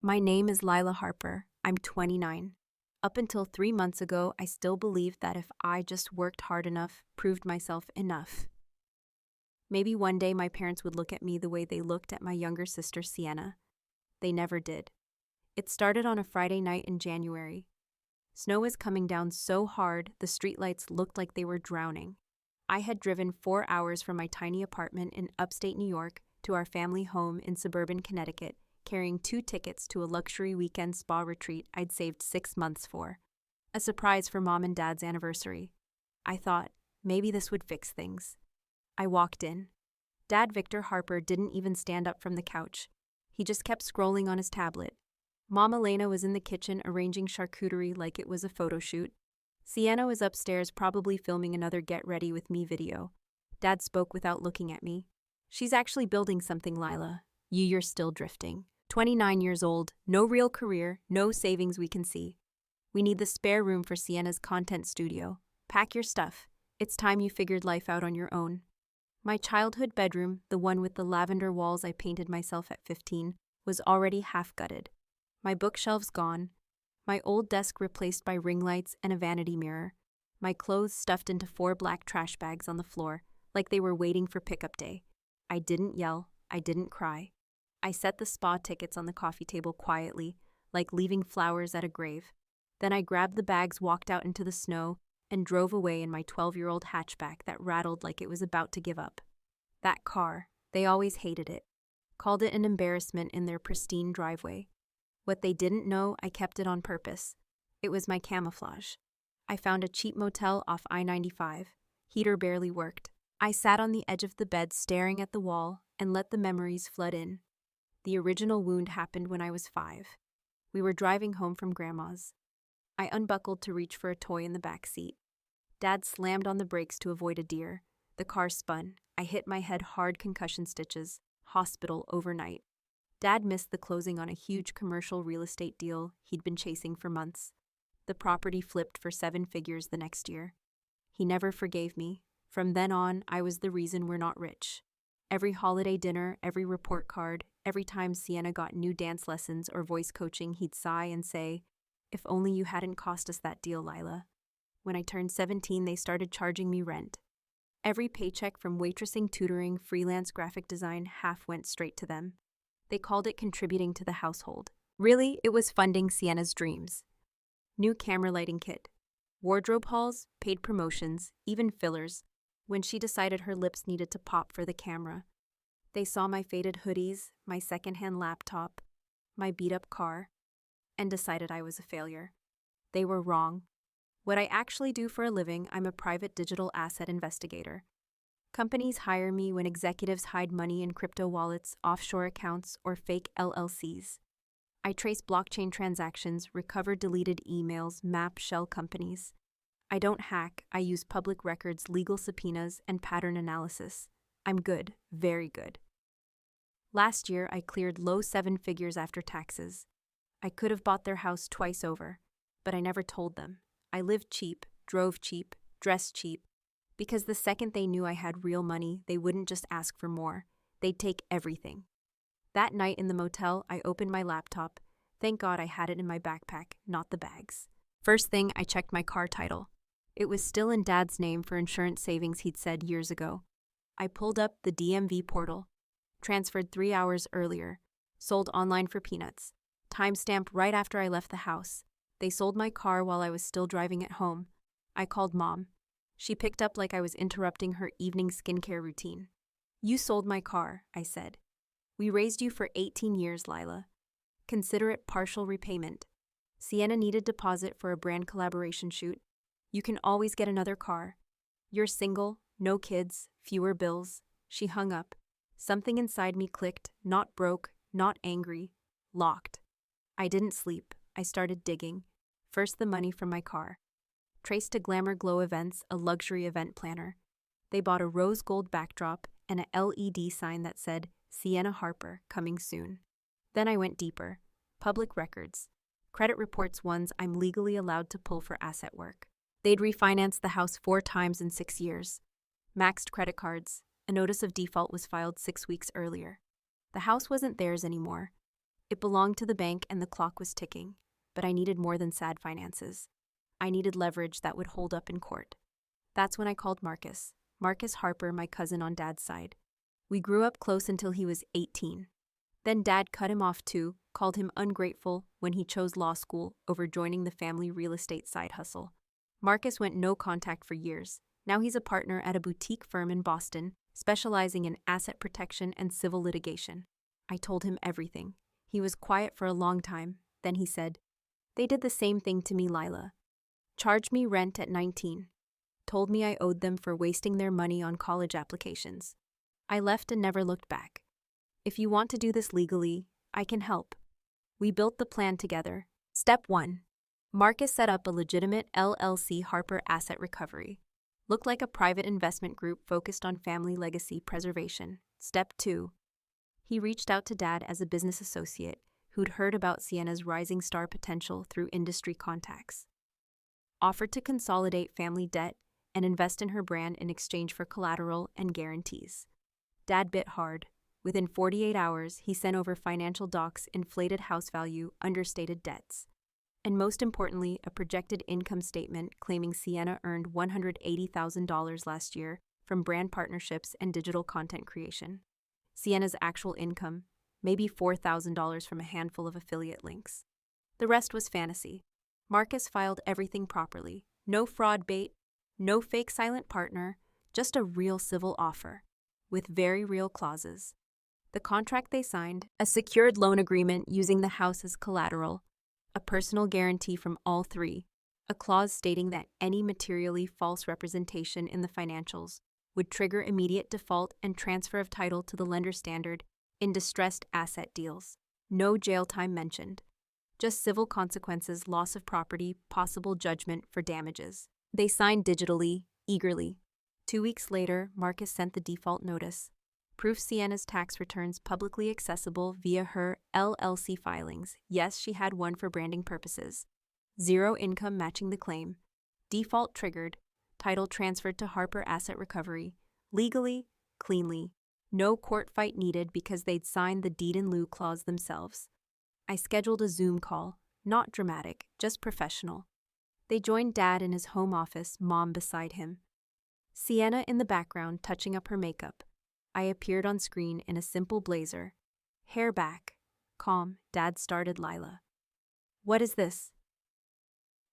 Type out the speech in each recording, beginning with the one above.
My name is Lila Harper. I'm 29. Up until 3 months ago, I still believed that if I just worked hard enough, proved myself enough, maybe one day my parents would look at me the way they looked at my younger sister, Sienna. They never did. It started on a Friday night in January. Snow was coming down so hard, the streetlights looked like they were drowning. I had driven 4 hours from my tiny apartment in upstate New York to our family home in suburban Connecticut, carrying 2 tickets to a luxury weekend spa retreat I'd saved 6 months for. A surprise for Mom and Dad's anniversary. I thought, maybe this would fix things. I walked in. Dad Victor Harper didn't even stand up from the couch. He just kept scrolling on his tablet. Mom Elena was in the kitchen arranging charcuterie like it was a photo shoot. Sienna was upstairs probably filming another Get Ready With Me video. Dad spoke without looking at me. She's actually building something, Lila. You're still drifting. 29 years old, no real career, no savings we can see. We need the spare room for Sienna's content studio. Pack your stuff. It's time you figured life out on your own. My childhood bedroom, the one with the lavender walls I painted myself at 15, was already half gutted. My bookshelves gone, my old desk replaced by ring lights and a vanity mirror, my clothes stuffed into 4 black trash bags on the floor, like they were waiting for pickup day. I didn't yell, I didn't cry. I set the spa tickets on the coffee table quietly, like leaving flowers at a grave. Then I grabbed the bags, walked out into the snow, and drove away in my 12-year-old hatchback that rattled like it was about to give up. That car, they always hated it, called it an embarrassment in their pristine driveway. What they didn't know, I kept it on purpose. It was my camouflage. I found a cheap motel off I-95. Heater barely worked. I sat on the edge of the bed staring at the wall and let the memories flood in. The original wound happened when I was 5. We were driving home from Grandma's. I unbuckled to reach for a toy in the back seat. Dad slammed on the brakes to avoid a deer. The car spun. I hit my head hard, concussion stitches. Hospital overnight. Dad missed the closing on a huge commercial real estate deal he'd been chasing for months. The property flipped for 7 figures the next year. He never forgave me. From then on, I was the reason we're not rich. Every holiday dinner, every report card, every time Sienna got new dance lessons or voice coaching, he'd sigh and say, "If only you hadn't cost us that deal, Lila." When I turned 17, they started charging me rent. Every paycheck from waitressing, tutoring, freelance graphic design, half went straight to them. They called it contributing to the household. Really, it was funding Sienna's dreams. New camera lighting kit, wardrobe hauls, paid promotions, even fillers, when she decided her lips needed to pop for the camera. They saw my faded hoodies, my secondhand laptop, my beat-up car, and decided I was a failure. They were wrong. What I actually do for a living, I'm a private digital asset investigator. Companies hire me when executives hide money in crypto wallets, offshore accounts, or fake LLCs. I trace blockchain transactions, recover deleted emails, map shell companies. I don't hack, I use public records, legal subpoenas, and pattern analysis. I'm good, very good. Last year, I cleared low 7 figures after taxes. I could have bought their house twice over, but I never told them. I lived cheap, drove cheap, dressed cheap, because the second they knew I had real money, they wouldn't just ask for more. They'd take everything. That night in the motel, I opened my laptop. Thank God I had it in my backpack, not the bags. First thing, I checked my car title. It was still in Dad's name for insurance savings he'd said years ago. I pulled up the DMV portal. Transferred 3 hours earlier. Sold online for peanuts. Timestamp right after I left the house. They sold my car while I was still driving it home. I called Mom. She picked up like I was interrupting her evening skincare routine. "You sold my car," I said. "We raised you for 18 years, Lila. Consider it partial repayment. Sienna needed deposit for a brand collaboration shoot. You can always get another car. You're single, no kids, fewer bills." She hung up. Something inside me clicked, not broke, not angry, locked. I didn't sleep. I started digging. First the money from my car. Traced to Glamour Glow Events, a luxury event planner. They bought a rose gold backdrop and a LED sign that said, "Sienna Harper, coming soon." Then I went deeper. Public records. Credit reports, ones I'm legally allowed to pull for asset work. They'd refinanced the house 4 times in 6 years. Maxed credit cards. A notice of default was filed 6 weeks earlier. The house wasn't theirs anymore. It belonged to the bank and the clock was ticking, but I needed more than sad finances. I needed leverage that would hold up in court. That's when I called Marcus. Marcus Harper, my cousin on Dad's side. We grew up close until he was 18. Then Dad cut him off too, called him ungrateful when he chose law school over joining the family real estate side hustle. Marcus went no contact for years. Now he's a partner at a boutique firm in Boston, specializing in asset protection and civil litigation. I told him everything. He was quiet for a long time. Then he said, "They did the same thing to me, Lila. Charged me rent at 19. Told me I owed them for wasting their money on college applications. I left and never looked back. If you want to do this legally, I can help." We built the plan together. Step 1. Marcus set up a legitimate LLC, Harper Asset Recovery. Looked like a private investment group focused on family legacy preservation. Step 2. He reached out to Dad as a business associate who'd heard about Sienna's rising star potential through industry contacts. Offered to consolidate family debt and invest in her brand in exchange for collateral and guarantees. Dad bit hard. Within 48 hours, he sent over financial docs, inflated house value, understated debts, and most importantly, a projected income statement claiming Sienna earned $180,000 last year from brand partnerships and digital content creation. Sienna's actual income, maybe $4,000 from a handful of affiliate links. The rest was fantasy. Marcus filed everything properly. No fraud bait, no fake silent partner, just a real civil offer, with very real clauses. The contract they signed, a secured loan agreement using the house as collateral, a personal guarantee from all three, a clause stating that any materially false representation in the financials would trigger immediate default and transfer of title to the lender standard in distressed asset deals. No jail time mentioned. Just civil consequences, loss of property, possible judgment for damages. They signed digitally, eagerly. 2 weeks later, Marcus sent the default notice. Proof Sienna's tax returns publicly accessible via her LLC filings. Yes, she had one for branding purposes. Zero income matching the claim. Default triggered. Title transferred to Harper Asset Recovery. Legally, cleanly. No court fight needed because they'd signed the deed in lieu clause themselves. I scheduled a Zoom call. Not dramatic, just professional. They joined Dad in his home office, Mom beside him. Sienna in the background touching up her makeup. I appeared on screen in a simple blazer. Hair back. Calm, Dad started Lila. "What is this?"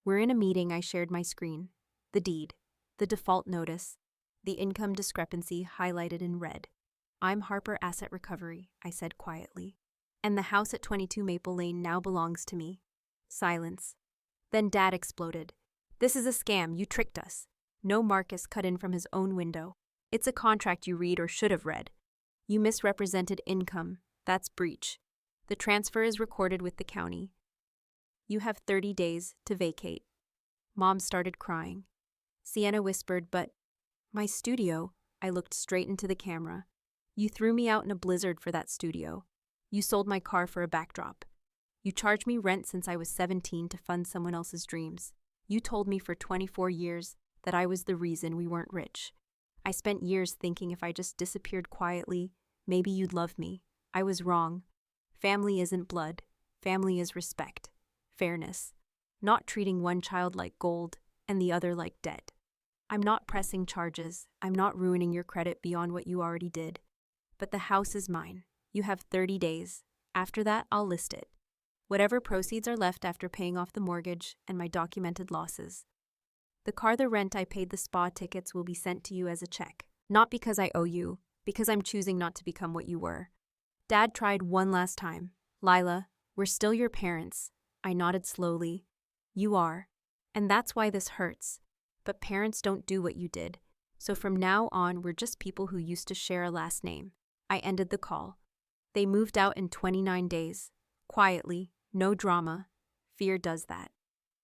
"We're in a meeting." I shared my screen. The deed. The default notice. The income discrepancy highlighted in red. "I'm Harper Asset Recovery," I said quietly. "And the house at 22 Maple Lane now belongs to me." Silence. Then Dad exploded. "This is a scam. You tricked us." No, Marcus cut in from his own window. "It's a contract you read or should have read. You misrepresented income. That's breach. The transfer is recorded with the county. You have 30 days to vacate." Mom started crying. Sienna whispered, "But my studio." I looked straight into the camera. "You threw me out in a blizzard for that studio. You sold my car for a backdrop. You charged me rent since I was 17 to fund someone else's dreams. You told me for 24 years that I was the reason we weren't rich. I spent years thinking if I just disappeared quietly, maybe you'd love me. I was wrong. Family isn't blood. Family is respect. Fairness. Not treating one child like gold and the other like debt. I'm not pressing charges. I'm not ruining your credit beyond what you already did. But the house is mine. You have 30 days. After that, I'll list it. Whatever proceeds are left after paying off the mortgage and my documented losses. The car, the rent I paid, the spa tickets will be sent to you as a check. Not because I owe you, because I'm choosing not to become what you were." Dad tried one last time. "Lila, we're still your parents." I nodded slowly. "You are. And that's why this hurts. But parents don't do what you did. So from now on, we're just people who used to share a last name." I ended the call. They moved out in 29 days. Quietly, no drama. Fear does that.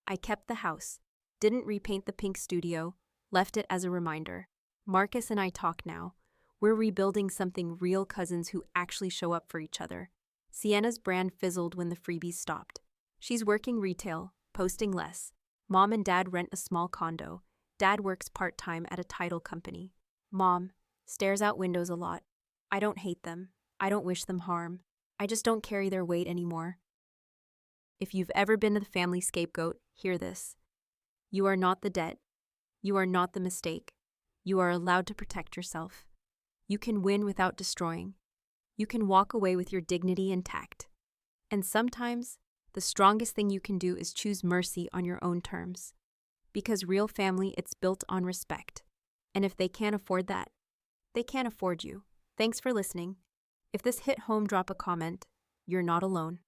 I kept the house. Didn't repaint the pink studio, left it as a reminder. Marcus and I talk now. We're rebuilding something real, cousins who actually show up for each other. Sienna's brand fizzled when the freebies stopped. She's working retail, posting less. Mom and Dad rent a small condo. Dad works part-time at a title company. Mom stares out windows a lot. I don't hate them. I don't wish them harm. I just don't carry their weight anymore. If you've ever been the family scapegoat, hear this. You are not the debt. You are not the mistake. You are allowed to protect yourself. You can win without destroying. You can walk away with your dignity intact. And sometimes, the strongest thing you can do is choose mercy on your own terms. Because real family, it's built on respect. And if they can't afford that, they can't afford you. Thanks for listening. If this hit home, drop a comment. You're not alone.